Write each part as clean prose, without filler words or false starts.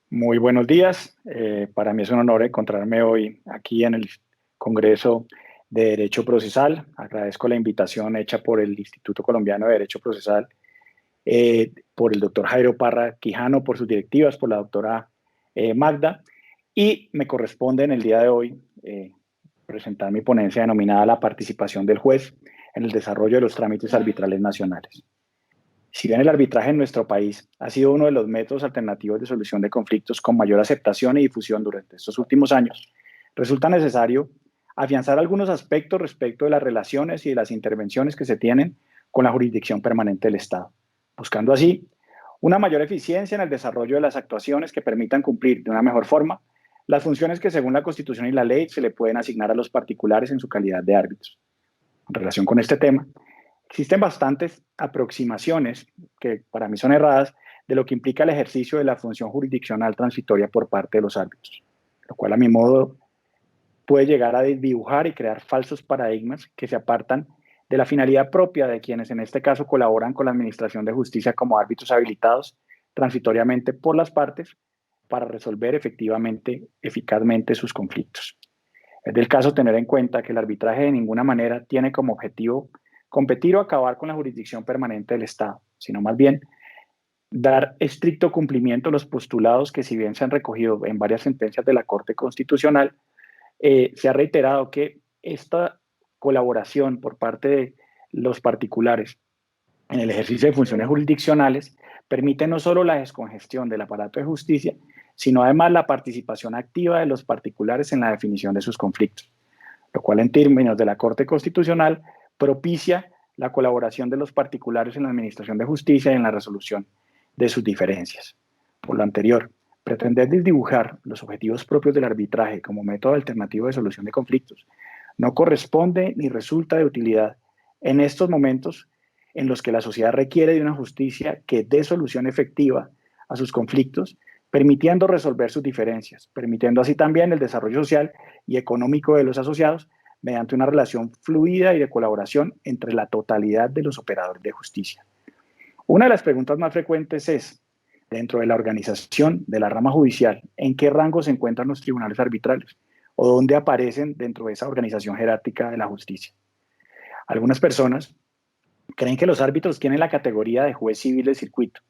Muy buenos días. Para mí es un honor encontrarme hoy aquí en el Congreso de Derecho Procesal. Agradezco la invitación hecha por el Instituto Colombiano de Derecho Procesal, por el doctor Jairo Parra Quijano, por sus directivas, por la doctora Magda. Y me corresponde en el día de hoy presentar mi ponencia denominada La participación del juez en el desarrollo de los trámites arbitrales nacionales. Si bien el arbitraje en nuestro país ha sido uno de los métodos alternativos de solución de conflictos con mayor aceptación y difusión durante estos últimos años, resulta necesario afianzar algunos aspectos respecto de las relaciones y de las intervenciones que se tienen con la jurisdicción permanente del Estado, buscando así una mayor eficiencia en el desarrollo de las actuaciones que permitan cumplir de una mejor forma las funciones que según la Constitución y la ley se le pueden asignar a los particulares en su calidad de árbitros. En relación con este tema, existen bastantes aproximaciones que para mí son erradas de lo que implica el ejercicio de la función jurisdiccional transitoria por parte de los árbitros, lo cual a mi modo puede llegar a dibujar y crear falsos paradigmas que se apartan de la finalidad propia de quienes en este caso colaboran con la Administración de Justicia como árbitros habilitados transitoriamente por las partes para resolver efectivamente, eficazmente sus conflictos. Es del caso tener en cuenta que el arbitraje de ninguna manera tiene como objetivo competir o acabar con la jurisdicción permanente del Estado, sino más bien dar estricto cumplimiento a los postulados que, si bien se han recogido en varias sentencias de la Corte Constitucional, se ha reiterado que esta colaboración por parte de los particulares en el ejercicio de funciones jurisdiccionales permite no solo la descongestión del aparato de justicia, sino además la participación activa de los particulares en la definición de sus conflictos, lo cual en términos de la Corte Constitucional propicia la colaboración de los particulares en la administración de justicia y en la resolución de sus diferencias. Por lo anterior, pretender desdibujar los objetivos propios del arbitraje como método alternativo de solución de conflictos no corresponde ni resulta de utilidad en estos momentos en los que la sociedad requiere de una justicia que dé solución efectiva a sus conflictos, permitiendo resolver sus diferencias, permitiendo así también el desarrollo social y económico de los asociados mediante una relación fluida y de colaboración entre la totalidad de los operadores de justicia. Una de las preguntas más frecuentes es, dentro de la organización de la rama judicial, ¿en qué rango se encuentran los tribunales arbitrales? ¿O dónde aparecen dentro de esa organización jerárquica de la justicia? Algunas personas creen que los árbitros tienen la categoría de juez civil de circuito,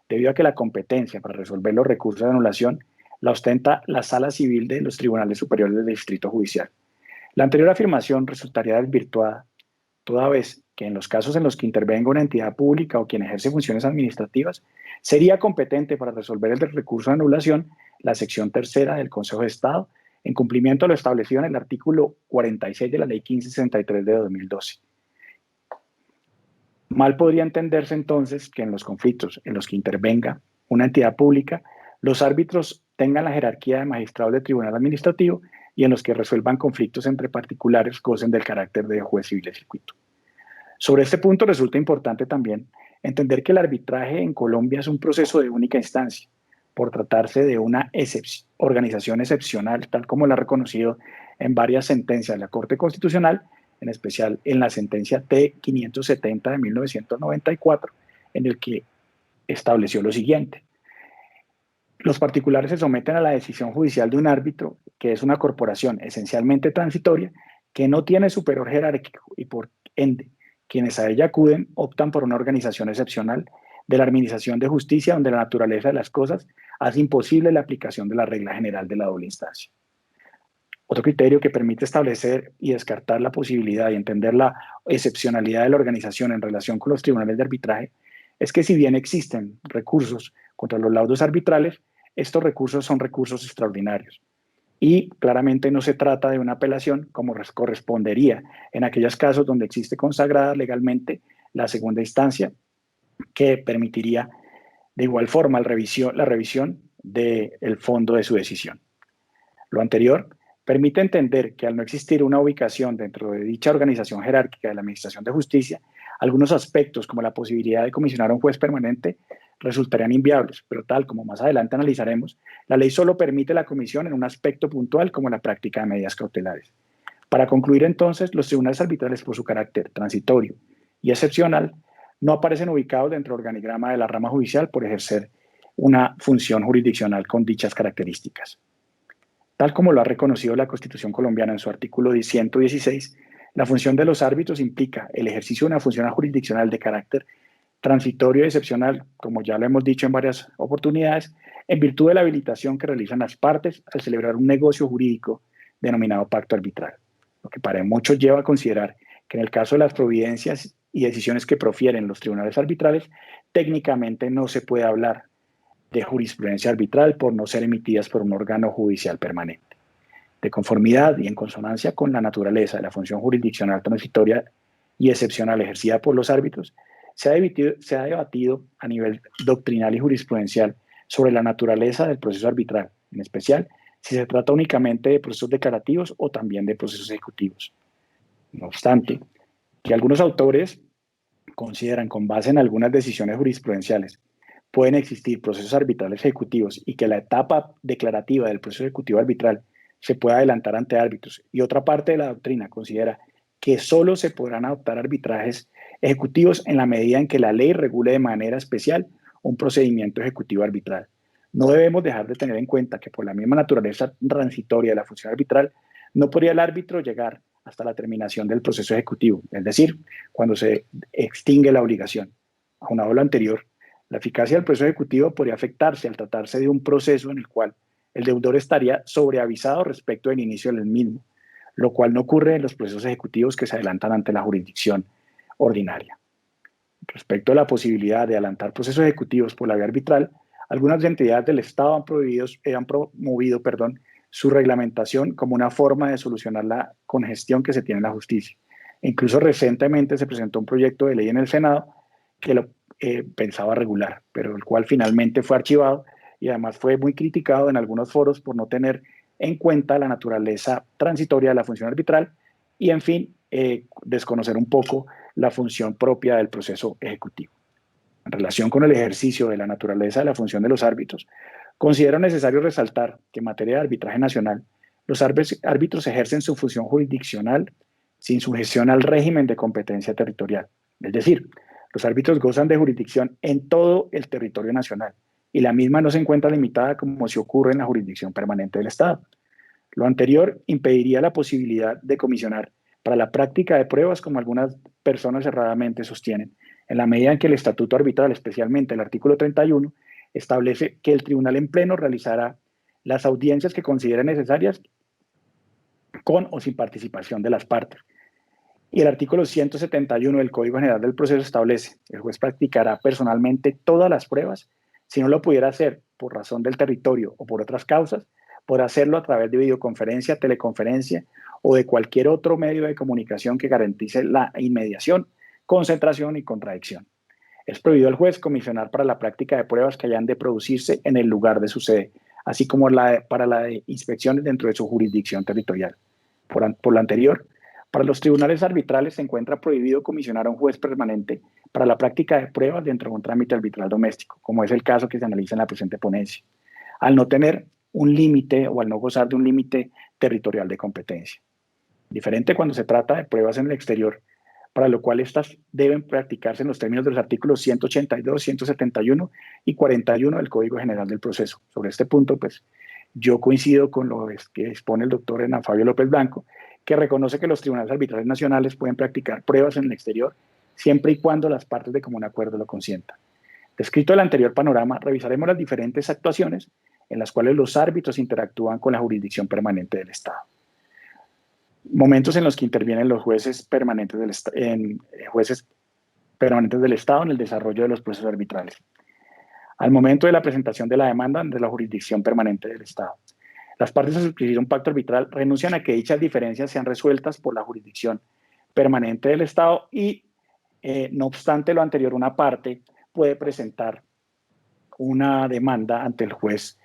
debido a que la competencia para resolver los recursos de anulación la ostenta la Sala Civil de los Tribunales Superiores del Distrito Judicial. La anterior afirmación resultaría desvirtuada, toda vez que en los casos en los que intervenga una entidad pública o quien ejerce funciones administrativas, sería competente para resolver el recurso de anulación la sección tercera del Consejo de Estado, en cumplimiento de lo establecido en el artículo 46 de la Ley 1563 de 2012. Mal podría entenderse entonces que en los conflictos en los que intervenga una entidad pública, los árbitros tengan la jerarquía de magistrados de tribunal administrativo y en los que resuelvan conflictos entre particulares gocen del carácter de juez civil de circuito. Sobre este punto resulta importante también entender que el arbitraje en Colombia es un proceso de única instancia, por tratarse de una organización excepcional, tal como la ha reconocido en varias sentencias de la Corte Constitucional, en especial en la sentencia T-570 de 1994, en el que estableció lo siguiente. Los particulares se someten a la decisión judicial de un árbitro, que es una corporación esencialmente transitoria, que no tiene superior jerárquico y por ende, quienes a ella acuden optan por una organización excepcional de la Administración de Justicia, donde la naturaleza de las cosas hace imposible la aplicación de la regla general de la doble instancia. Otro criterio que permite establecer y descartar la posibilidad y entender la excepcionalidad de la organización en relación con los tribunales de arbitraje es que, si bien existen recursos contra los laudos arbitrales, estos recursos son recursos extraordinarios y claramente no se trata de una apelación como correspondería en aquellos casos donde existe consagrada legalmente la segunda instancia, que permitiría de igual forma la revisión del fondo de su decisión. Lo anterior permite entender que, al no existir una ubicación dentro de dicha organización jerárquica de la Administración de Justicia, algunos aspectos como la posibilidad de comisionar a un juez permanente resultarían inviables, pero tal como más adelante analizaremos, la ley solo permite la comisión en un aspecto puntual como la práctica de medidas cautelares. Para concluir entonces, los tribunales arbitrales, por su carácter transitorio y excepcional, no aparecen ubicados dentro del organigrama de la rama judicial por ejercer una función jurisdiccional con dichas características. Tal como lo ha reconocido la Constitución colombiana en su artículo 116, la función de los árbitros implica el ejercicio de una función jurisdiccional de carácter transitorio y excepcional, como ya lo hemos dicho en varias oportunidades, en virtud de la habilitación que realizan las partes al celebrar un negocio jurídico denominado pacto arbitral, lo que para muchos lleva a considerar que en el caso de las providencias y decisiones que profieren los tribunales arbitrales, técnicamente no se puede hablar de jurisprudencia arbitral por no ser emitidas por un órgano judicial permanente. De conformidad y en consonancia con la naturaleza de la función jurisdiccional transitoria y excepcional ejercida por los árbitros, se ha debatido a nivel doctrinal y jurisprudencial sobre la naturaleza del proceso arbitral, en especial si se trata únicamente de procesos declarativos o también de procesos ejecutivos. No obstante, que algunos autores consideran, con base en algunas decisiones jurisprudenciales, pueden existir procesos arbitrales ejecutivos y que la etapa declarativa del proceso ejecutivo arbitral se pueda adelantar ante árbitros, y otra parte de la doctrina considera que solo se podrán adoptar arbitrajes ejecutivos en la medida en que la ley regule de manera especial un procedimiento ejecutivo arbitral. No debemos dejar de tener en cuenta que por la misma naturaleza transitoria de la función arbitral, no podría el árbitro llegar hasta la terminación del proceso ejecutivo, es decir, cuando se extingue la obligación. Aunado a lo anterior, la eficacia del proceso ejecutivo podría afectarse al tratarse de un proceso en el cual el deudor estaría sobreavisado respecto del inicio del mismo, lo cual no ocurre en los procesos ejecutivos que se adelantan ante la jurisdicción ordinaria. Respecto a la posibilidad de adelantar procesos ejecutivos por la vía arbitral, algunas entidades del Estado han promovido su reglamentación como una forma de solucionar la congestión que se tiene en la justicia. Incluso recientemente se presentó un proyecto de ley en el Senado que lo pensaba regular, pero el cual finalmente fue archivado y además fue muy criticado en algunos foros por no tener en cuenta la naturaleza transitoria de la función arbitral y, en fin, desconocer un poco la función propia del proceso ejecutivo. En relación con el ejercicio de la naturaleza de la función de los árbitros, considero necesario resaltar que en materia de arbitraje nacional, los árbitros ejercen su función jurisdiccional sin sujeción al régimen de competencia territorial. Es decir, los árbitros gozan de jurisdicción en todo el territorio nacional y la misma no se encuentra limitada como si ocurre en la jurisdicción permanente del Estado. Lo anterior impediría la posibilidad de comisionar para la práctica de pruebas, como algunas personas erradamente sostienen, en la medida en que el Estatuto Arbitral, especialmente el artículo 31, establece que el tribunal en pleno realizará las audiencias que considere necesarias con o sin participación de las partes. Y el artículo 171 del Código General del Proceso establece que el juez practicará personalmente todas las pruebas. Si no lo pudiera hacer por razón del territorio o por otras causas, podrá hacerlo a través de videoconferencia, teleconferencia o de cualquier otro medio de comunicación que garantice la inmediación, concentración y contradicción. Es prohibido al juez comisionar para la práctica de pruebas que hayan de producirse en el lugar de su sede, así como para la de inspecciones dentro de su jurisdicción territorial. Por lo anterior, para los tribunales arbitrales se encuentra prohibido comisionar a un juez permanente para la práctica de pruebas dentro de un trámite arbitral doméstico, como es el caso que se analiza en la presente ponencia, al no tener un límite o al no gozar de un límite territorial de competencia. Diferente cuando se trata de pruebas en el exterior, para lo cual estas deben practicarse en los términos de los artículos 182, 171 y 41 del Código General del Proceso. Sobre este punto, pues, yo coincido con lo que expone el doctor Hernán Fabio López Blanco, que reconoce que los tribunales arbitrales nacionales pueden practicar pruebas en el exterior siempre y cuando las partes de común acuerdo lo consientan. Descrito el anterior panorama, revisaremos las diferentes actuaciones en las cuales los árbitros interactúan con la jurisdicción permanente del Estado. Momentos en los que intervienen los jueces permanentes del Estado en el desarrollo de los procesos arbitrales. Al momento de la presentación de la demanda de la jurisdicción permanente del Estado, las partes a suscribir un pacto arbitral renuncian a que dichas diferencias sean resueltas por la jurisdicción permanente del Estado y, no obstante lo anterior, una parte puede presentar una demanda ante el juez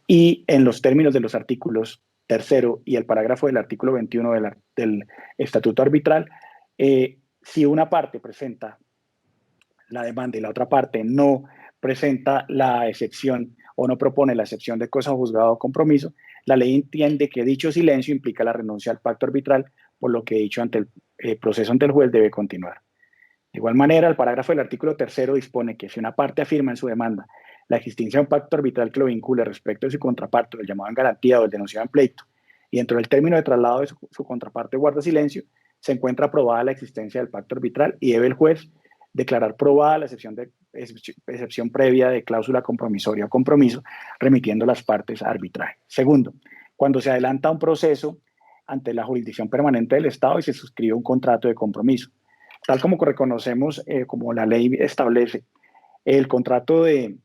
y en los términos de los artículos tercero y el parágrafo del artículo 21 del Estatuto Arbitral, si una parte presenta la demanda y la otra parte no presenta la excepción o no propone la excepción de cosa juzgada o compromiso, la ley entiende que dicho silencio implica la renuncia al pacto arbitral, por lo que dicho ante el proceso ante el juez debe continuar. De igual manera, el parágrafo del artículo tercero dispone que si una parte afirma en su demanda la existencia de un pacto arbitral que lo vincule respecto de su contraparte, el llamado en garantía o el denunciado en pleito, y dentro del término de traslado de su contraparte guarda silencio, se encuentra probada la existencia del pacto arbitral y debe el juez declarar probada la excepción previa de cláusula compromisoria o compromiso, remitiendo las partes a arbitraje. Segundo, cuando se adelanta un proceso ante la jurisdicción permanente del Estado y se suscribe un contrato de compromiso. Tal como reconocemos, como la ley establece, el contrato de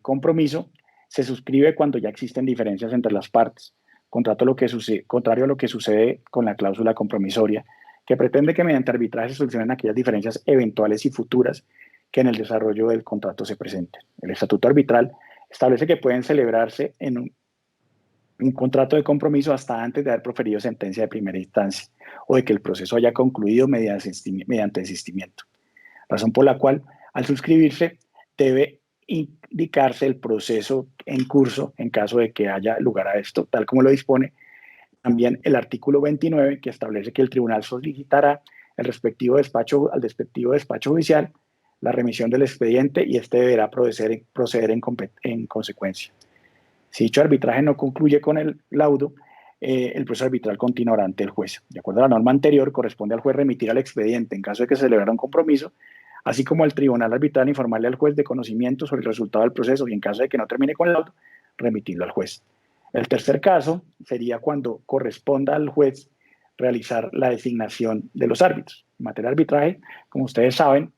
compromiso se suscribe cuando ya existen diferencias entre las partes, contrario a lo que sucede con la cláusula compromisoria, que pretende que mediante arbitraje se solucionen aquellas diferencias eventuales y futuras que en el desarrollo del contrato se presenten. El estatuto arbitral establece que pueden celebrarse en un contrato de compromiso hasta antes de haber proferido sentencia de primera instancia o de que el proceso haya concluido mediante desistimiento. Razón por la cual, al suscribirse, debe indicarse el proceso en curso en caso de que haya lugar a esto, tal como lo dispone también el artículo 29, que establece que el tribunal solicitará al respectivo despacho judicial la remisión del expediente y este deberá proceder en consecuencia. Si dicho arbitraje no concluye con el laudo, el proceso arbitral continuará ante el juez. De acuerdo a la norma anterior, corresponde al juez remitir al expediente en caso de que se celebrara un compromiso, así como al tribunal arbitral informarle al juez de conocimiento sobre el resultado del proceso y en caso de que no termine con el laudo, remitirlo al juez. El tercer caso sería cuando corresponda al juez realizar la designación de los árbitros. En materia de arbitraje, como ustedes saben,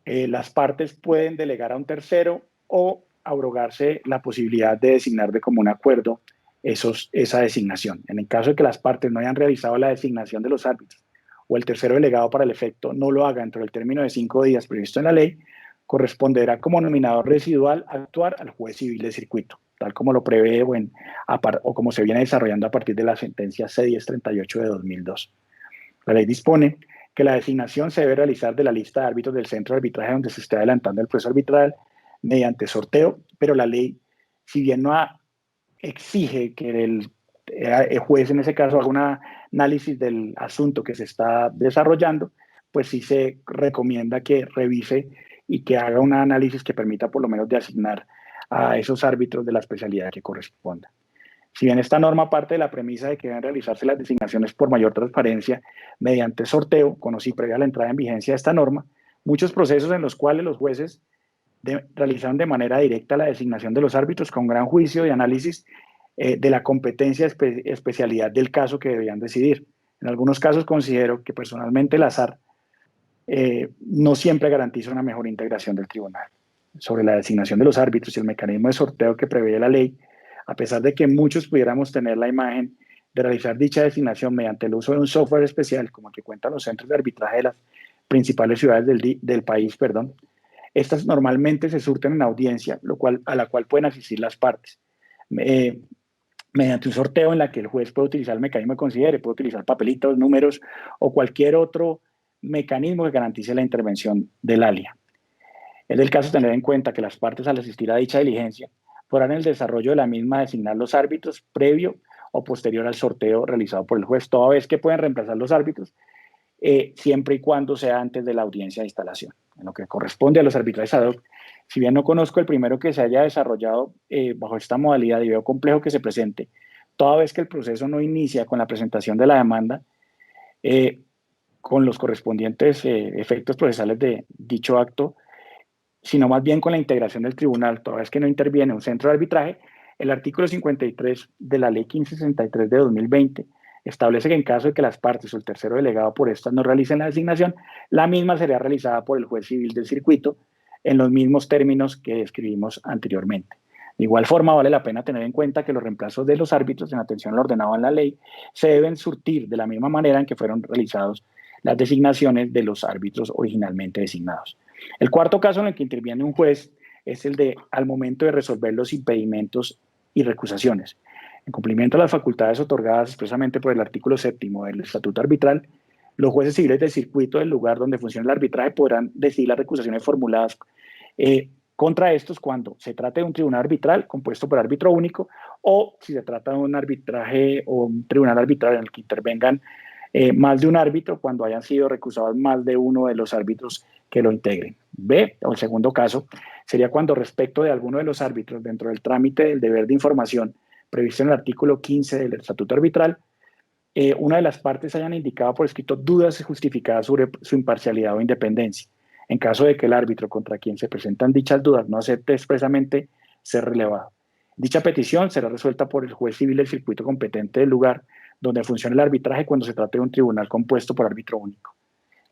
las partes pueden delegar a un tercero o abrogarse la posibilidad de designar de común acuerdo esa designación. En el caso de que las partes no hayan realizado la designación de los árbitros o el tercero delegado para el efecto no lo haga dentro del término de 5 días previsto en la ley, corresponderá como nominador residual actuar al juez civil de circuito, tal como lo prevé o como se viene desarrollando a partir de la sentencia C-1038 de 2002. La ley dispone que la designación se debe realizar de la lista de árbitros del centro de arbitraje donde se esté adelantando el proceso arbitral mediante sorteo, pero la ley, si bien no exige que el juez en ese caso haga un análisis del asunto que se está desarrollando, pues sí se recomienda que revise y que haga un análisis que permita por lo menos de asignar a esos árbitros de la especialidad que corresponda. Si bien esta norma parte de la premisa de que deben realizarse las designaciones por mayor transparencia mediante sorteo, conocí previa a la entrada en vigencia de esta norma, muchos procesos en los cuales los jueces realizaron de manera directa la designación de los árbitros con gran juicio y análisis de la competencia especialidad del caso que debían decidir. En algunos casos considero que personalmente el azar no siempre garantiza una mejor integración del tribunal. Sobre la designación de los árbitros y el mecanismo de sorteo que prevé la ley, a pesar de que muchos pudiéramos tener la imagen de realizar dicha designación mediante el uso de un software especial, como el que cuentan los centros de arbitraje de las principales ciudades del país, estas normalmente se surten en audiencia, a la cual pueden asistir las partes. Mediante un sorteo en la que el juez puede utilizar el mecanismo que considere, puede utilizar papelitos, números o cualquier otro mecanismo que garantice la intervención del ALIA. Es del caso tener en cuenta que las partes al asistir a dicha diligencia podrán en el desarrollo de la misma designar los árbitros previo o posterior al sorteo realizado por el juez, toda vez que pueden reemplazar los árbitros siempre y cuando sea antes de la audiencia de instalación. En lo que corresponde a los arbitrajes ad hoc, si bien no conozco el primero que se haya desarrollado bajo esta modalidad y veo complejo que se presente, toda vez que el proceso no inicia con la presentación de la demanda, con los correspondientes efectos procesales de dicho acto, sino más bien con la integración del tribunal, toda vez que no interviene un centro de arbitraje, el artículo 53 de la Ley 1563 de 2020 establece que en caso de que las partes o el tercero delegado por estas no realicen la designación, la misma será realizada por el juez civil del circuito en los mismos términos que describimos anteriormente. De igual forma, vale la pena tener en cuenta que los reemplazos de los árbitros en atención a lo ordenado en la ley se deben surtir de la misma manera en que fueron realizados las designaciones de los árbitros originalmente designados. El cuarto caso en el que interviene un juez es el de al momento de resolver los impedimentos y recusaciones. En cumplimiento de las facultades otorgadas expresamente por el artículo 7º del Estatuto Arbitral, los jueces civiles del circuito del lugar donde funciona el arbitraje podrán decidir las recusaciones formuladas contra estos cuando se trate de un tribunal arbitral compuesto por árbitro único o si se trata de un arbitraje o un tribunal arbitral en el que intervengan más de un árbitro cuando hayan sido recusados más de uno de los árbitros que lo integren. B, o el segundo caso, sería cuando respecto de alguno de los árbitros dentro del trámite del deber de información previsto en el artículo 15 del Estatuto Arbitral, una de las partes hayan indicado por escrito dudas justificadas sobre su imparcialidad o independencia. En caso de que el árbitro contra quien se presentan dichas dudas no acepte expresamente ser relevado. Dicha petición será resuelta por el juez civil del circuito competente del lugar donde funcione el arbitraje cuando se trate de un tribunal compuesto por árbitro único.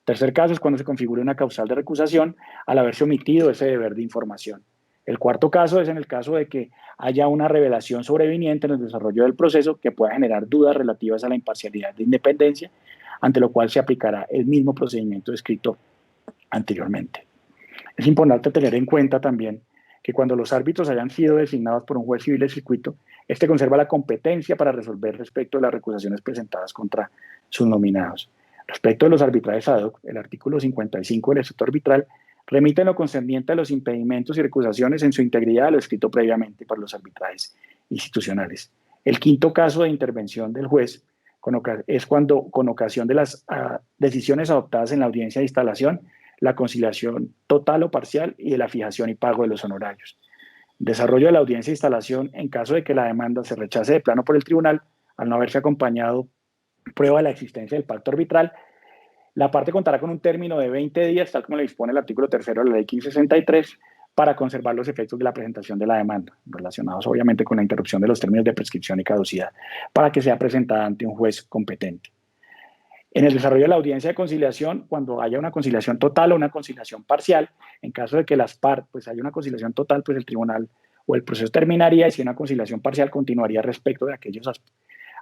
Tercer caso es cuando se configure una causal de recusación al haberse omitido ese deber de información. El cuarto caso es en el caso de que haya una revelación sobreviniente en el desarrollo del proceso que pueda generar dudas relativas a la imparcialidad de independencia, ante lo cual se aplicará el mismo procedimiento descrito anteriormente. Es importante tener en cuenta también que cuando los árbitros hayan sido designados por un juez civil del circuito, este conserva la competencia para resolver respecto de las recusaciones presentadas contra sus nominados. Respecto de los arbitrajes ad hoc, el artículo 55 del Estatuto Arbitral remite en lo concerniente a los impedimentos y recusaciones en su integridad a lo escrito previamente para los arbitrajes institucionales. El quinto caso de intervención del juez es cuando, con ocasión de las decisiones adoptadas en la audiencia de instalación, la conciliación total o parcial y de la fijación y pago de los honorarios. Desarrollo de la audiencia de instalación en caso de que la demanda se rechace de plano por el tribunal al no haberse acompañado prueba de la existencia del pacto arbitral. La parte contará con un término de 20 días, tal como le dispone el artículo 3 de la Ley 1563, para conservar los efectos de la presentación de la demanda, relacionados obviamente con la interrupción de los términos de prescripción y caducidad, para que sea presentada ante un juez competente. En el desarrollo de la audiencia de conciliación, cuando haya una conciliación total o una conciliación parcial, en caso de que las partes, pues haya una conciliación total, pues el tribunal o el proceso terminaría, y si una conciliación parcial continuaría respecto de aquellos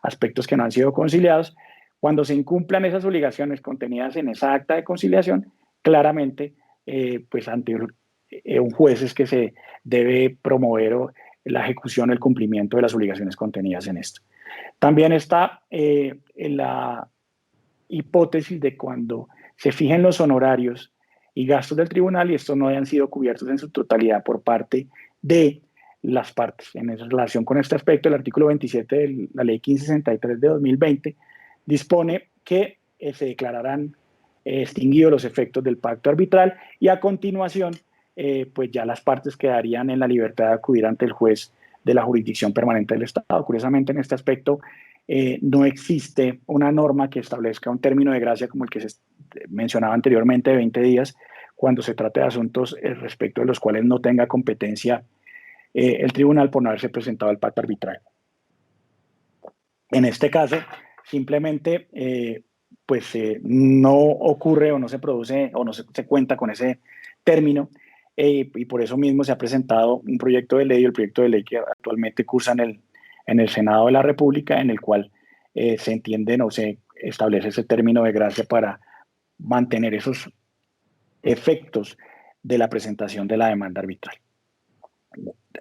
aspectos que no han sido conciliados. Cuando se incumplan esas obligaciones contenidas en esa acta de conciliación, claramente, pues ante un juez es que se debe promover la ejecución o el cumplimiento de las obligaciones contenidas en esto. También está en la hipótesis de cuando se fijen los honorarios y gastos del tribunal y estos no hayan sido cubiertos en su totalidad por parte de las partes. En relación con este aspecto, el artículo 27 de la Ley 1563 de 2020 dispone que se declararán extinguidos los efectos del pacto arbitral y a continuación, pues ya las partes quedarían en la libertad de acudir ante el juez de la jurisdicción permanente del Estado. Curiosamente, en este aspecto, no existe una norma que establezca un término de gracia como el que se mencionaba anteriormente de 20 días cuando se trate de asuntos respecto de los cuales no tenga competencia el tribunal por no haberse presentado el pacto arbitral. En este caso, simplemente no ocurre o no se produce o no se cuenta con ese término y por eso mismo se ha presentado un proyecto de ley, el proyecto de ley que actualmente cursa en el Senado de la República, en el cual se entiende o se establece ese término de gracia para mantener esos efectos de la presentación de la demanda arbitral.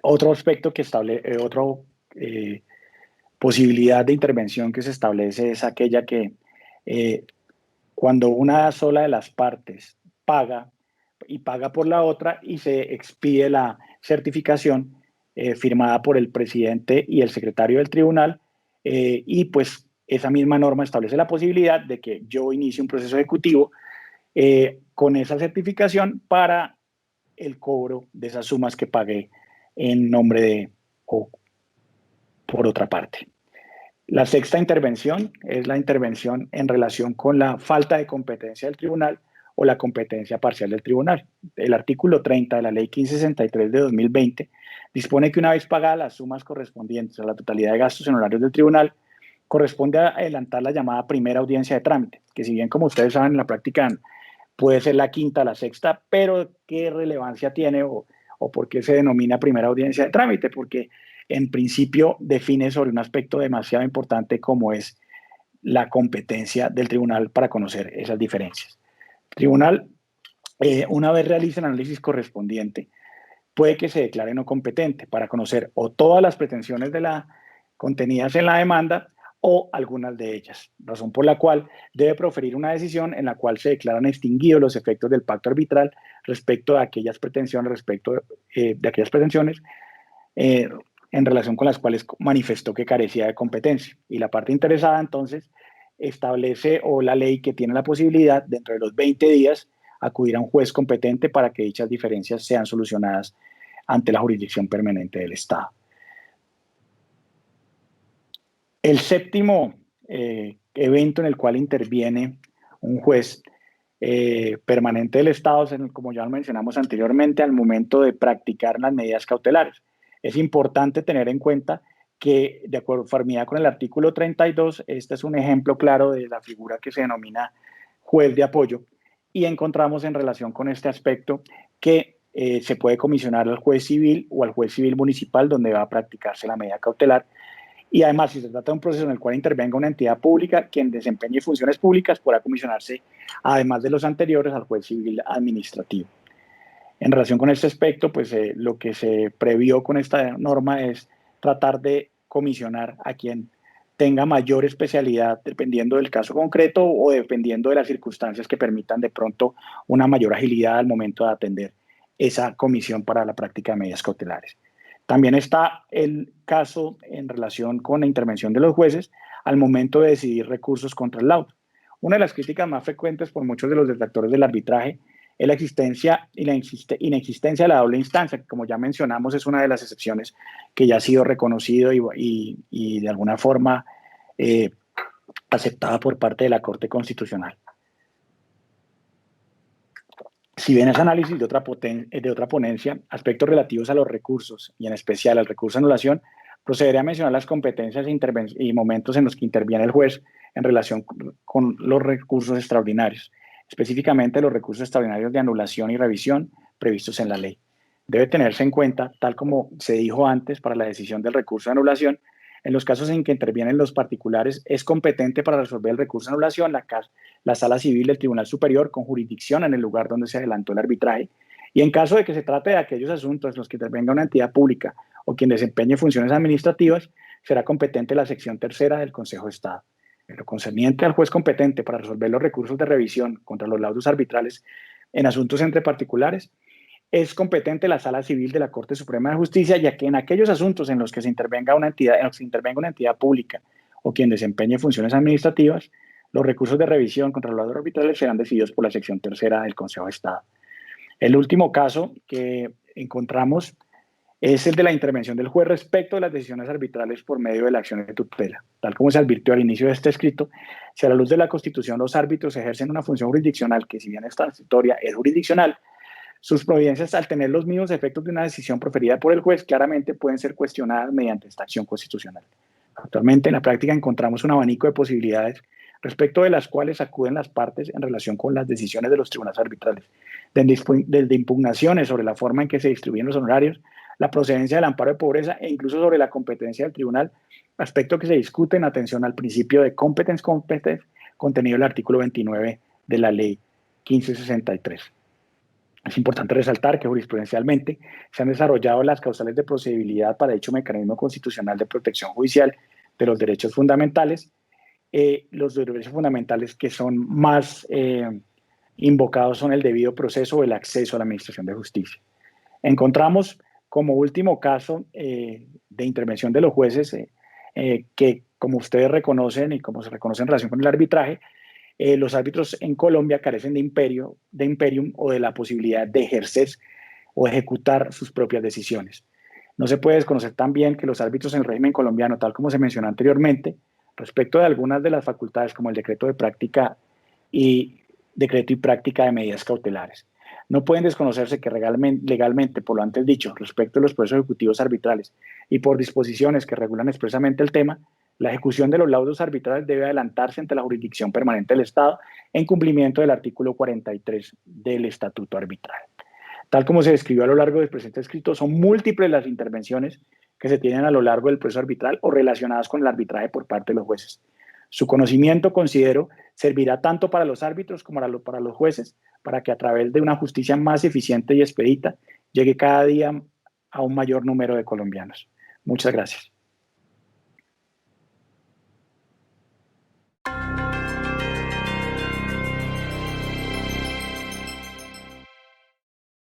Otro aspecto que establece, posibilidad de intervención que se establece es aquella que cuando una sola de las partes paga y paga por la otra y se expide la certificación firmada por el presidente y el secretario del tribunal y pues esa misma norma establece la posibilidad de que yo inicie un proceso ejecutivo con esa certificación para el cobro de esas sumas que pagué en nombre de o por otra parte. La sexta intervención es la intervención en relación con la falta de competencia del tribunal o la competencia parcial del tribunal. El artículo 30 de la Ley 1563 de 2020 dispone que una vez pagadas las sumas correspondientes a la totalidad de gastos en horarios del tribunal, corresponde a adelantar la llamada primera audiencia de trámite, que si bien como ustedes saben en la práctica puede ser la quinta, la sexta, pero ¿qué relevancia tiene o por qué se denomina primera audiencia de trámite? Porque en principio define sobre un aspecto demasiado importante como es la competencia del tribunal para conocer esas diferencias. El tribunal, una vez realiza el análisis correspondiente, puede que se declare no competente para conocer o todas las pretensiones contenidas en la demanda o algunas de ellas, razón por la cual debe proferir una decisión en la cual se declaran extinguidos los efectos del pacto arbitral respecto de aquellas pretensiones, en relación con las cuales manifestó que carecía de competencia. Y la parte interesada, entonces, establece o la ley que tiene la posibilidad, dentro de los 20 días, acudir a un juez competente para que dichas diferencias sean solucionadas ante la jurisdicción permanente del Estado. El séptimo evento en el cual interviene un juez permanente del Estado, como ya lo mencionamos anteriormente, al momento de practicar las medidas cautelares. Es importante tener en cuenta que, de conformidad con el artículo 32, este es un ejemplo claro de la figura que se denomina juez de apoyo, y encontramos en relación con este aspecto que se puede comisionar al juez civil o al juez civil municipal donde va a practicarse la medida cautelar. Y además, si se trata de un proceso en el cual intervenga una entidad pública, quien desempeñe funciones públicas podrá comisionarse, además de los anteriores, al juez civil administrativo. En relación con este aspecto, pues lo que se previó con esta norma es tratar de comisionar a quien tenga mayor especialidad dependiendo del caso concreto o dependiendo de las circunstancias que permitan de pronto una mayor agilidad al momento de atender esa comisión para la práctica de medidas cautelares. También está el caso en relación con la intervención de los jueces al momento de decidir recursos contra el laudo. Una de las críticas más frecuentes por muchos de los detractores del arbitraje es la existencia y la inexistencia de la doble instancia, que como ya mencionamos es una de las excepciones que ya ha sido reconocido y de alguna forma aceptada por parte de la Corte Constitucional. Si bien es análisis de otra ponencia, aspectos relativos a los recursos y en especial al recurso de anulación, procederé a mencionar las competencias y momentos en los que interviene el juez en relación con los recursos extraordinarios, específicamente los recursos extraordinarios de anulación y revisión previstos en la ley. Debe tenerse en cuenta, tal como se dijo antes, para la decisión del recurso de anulación, en los casos en que intervienen los particulares, es competente para resolver el recurso de anulación la Sala Civil del Tribunal Superior con jurisdicción en el lugar donde se adelantó el arbitraje. Y en caso de que se trate de aquellos asuntos en los que intervenga una entidad pública o quien desempeñe funciones administrativas, será competente la sección tercera del Consejo de Estado. En lo concerniente al juez competente para resolver los recursos de revisión contra los laudos arbitrales en asuntos entre particulares, es competente la Sala Civil de la Corte Suprema de Justicia, ya que en aquellos asuntos en los que se intervenga una entidad pública o quien desempeñe funciones administrativas, los recursos de revisión contra los laudos arbitrales serán decididos por la sección tercera del Consejo de Estado. El último caso que encontramos es el de la intervención del juez respecto de las decisiones arbitrales por medio de la acción de tutela. Tal como se advirtió al inicio de este escrito, si a la luz de la Constitución los árbitros ejercen una función jurisdiccional que, si bien es transitoria, es jurisdiccional, sus providencias, al tener los mismos efectos de una decisión proferida por el juez, claramente pueden ser cuestionadas mediante esta acción constitucional. Actualmente, en la práctica, encontramos un abanico de posibilidades respecto de las cuales acuden las partes en relación con las decisiones de los tribunales arbitrales, desde impugnaciones sobre la forma en que se distribuyen los honorarios, la procedencia del amparo de pobreza e incluso sobre la competencia del tribunal, aspecto que se discute en atención al principio de competence contenido en el artículo 29 de la Ley 1563. Es importante resaltar que jurisprudencialmente se han desarrollado las causales de procedibilidad para dicho mecanismo constitucional de protección judicial de los derechos fundamentales. Los derechos fundamentales que son más invocados son el debido proceso o el acceso a la administración de justicia. Encontramos como último caso de intervención de los jueces que, como ustedes reconocen y como se reconoce en relación con el arbitraje, los árbitros en Colombia carecen de imperium o de la posibilidad de ejercer o ejecutar sus propias decisiones. No se puede desconocer también que los árbitros en el régimen colombiano, tal como se mencionó anteriormente, respecto de algunas de las facultades como el decreto y práctica de medidas cautelares, no pueden desconocerse que legalmente, por lo antes dicho, respecto a los procesos ejecutivos arbitrales y por disposiciones que regulan expresamente el tema, la ejecución de los laudos arbitrales debe adelantarse ante la jurisdicción permanente del Estado en cumplimiento del artículo 43 del Estatuto Arbitral. Tal como se describió a lo largo del presente escrito, son múltiples las intervenciones que se tienen a lo largo del proceso arbitral o relacionadas con el arbitraje por parte de los jueces. Su conocimiento, considero, servirá tanto para los árbitros como para los jueces, para que a través de una justicia más eficiente y expedita llegue cada día a un mayor número de colombianos. Muchas gracias.